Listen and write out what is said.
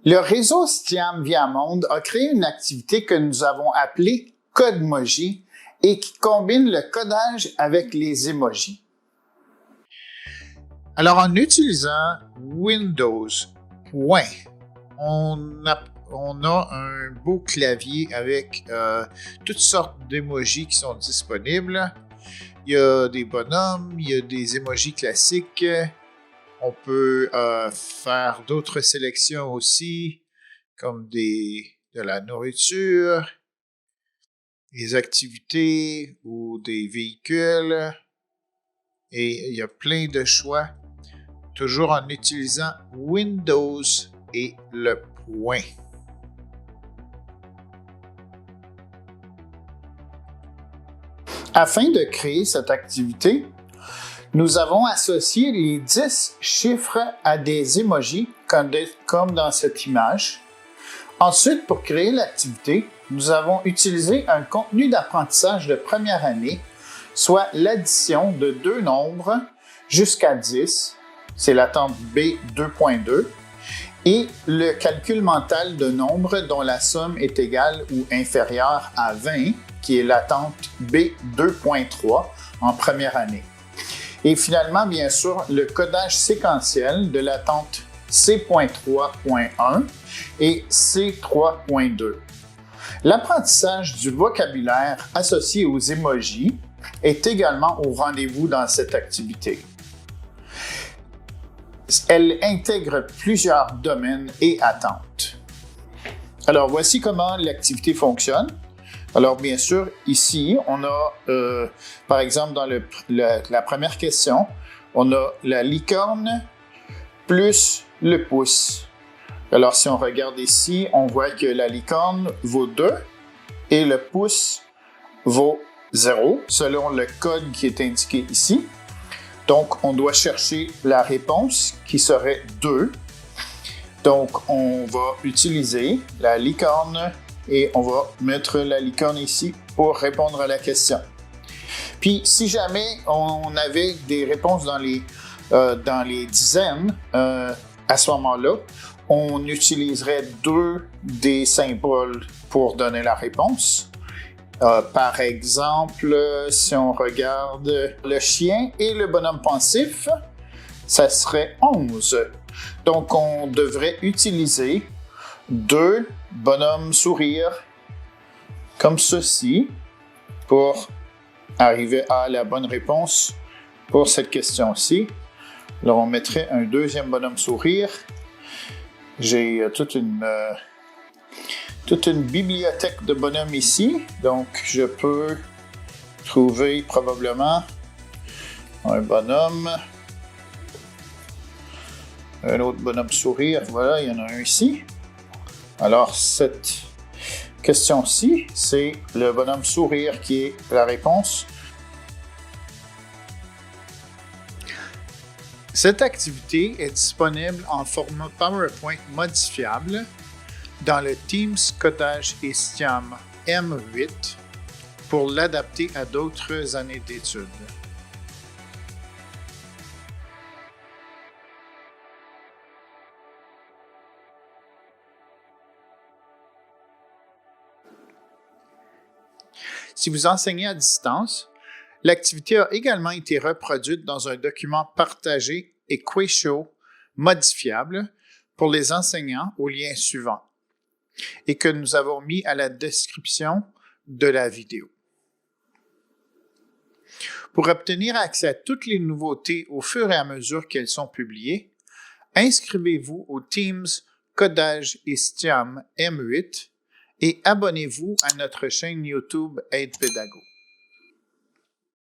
Le réseau STIAM Viamonde a créé une activité que nous avons appelée Codemoji et qui combine le codage avec les emojis. Alors, en utilisant Windows, on a un beau clavier avec toutes sortes d'émojis qui sont disponibles. Il y a des bonhommes, il y a des emojis classiques. On peut faire d'autres sélections aussi, comme de la nourriture, des activités ou des véhicules. Et il y a plein de choix, toujours en utilisant Windows et le point. Afin de créer cette activité, nous avons associé les 10 chiffres à des emojis comme dans cette image. Ensuite, pour créer l'activité, nous avons utilisé un contenu d'apprentissage de première année, soit l'addition de deux nombres jusqu'à 10, c'est la tente B 2.2, et le calcul mental de nombres dont la somme est égale ou inférieure à 20, qui est la tente B 2.3 en première année. Et finalement, bien sûr, le codage séquentiel de la tente C.3.1 et C3.2. L'apprentissage du vocabulaire associé aux emojis est également au rendez-vous dans cette activité. Elle intègre plusieurs domaines et attentes. Alors, voici comment l'activité fonctionne. Alors, bien sûr, ici, on a, par exemple, dans la première question, on a la licorne plus le pouce. Alors, si on regarde ici, on voit que la licorne vaut 2 et le pouce vaut 0, selon le code qui est indiqué ici. Donc, on doit chercher la réponse qui serait 2. Donc, on va utiliser la licorne et on va mettre la licorne ici pour répondre à la question. Puis, si jamais on avait des réponses dans les dizaines, à ce moment-là, on utiliserait 2 des symboles pour donner la réponse. Par exemple, si on regarde le chien et le bonhomme pensif, ça serait 11. Donc, on devrait utiliser 2 bonhommes sourires comme ceci pour arriver à la bonne réponse pour cette question-ci. Alors, on mettrait un deuxième bonhomme sourire. J'ai toute une bibliothèque de bonhommes ici, donc je peux trouver probablement un bonhomme, un autre bonhomme sourire, voilà, il y en a un ici. Alors, cette question-ci, c'est le bonhomme sourire qui est la réponse. Cette activité est disponible en format PowerPoint modifiable dans le Teams Codage et STIAM M8 pour l'adapter à d'autres années d'études. Si vous enseignez à distance, l'activité a également été reproduite dans un document partagé Equatio modifiable pour les enseignants au lien suivant et que nous avons mis à la description de la vidéo. Pour obtenir accès à toutes les nouveautés au fur et à mesure qu'elles sont publiées, inscrivez-vous au Teams Codage et STIAM M8 et abonnez-vous à notre chaîne YouTube Aide Pédago.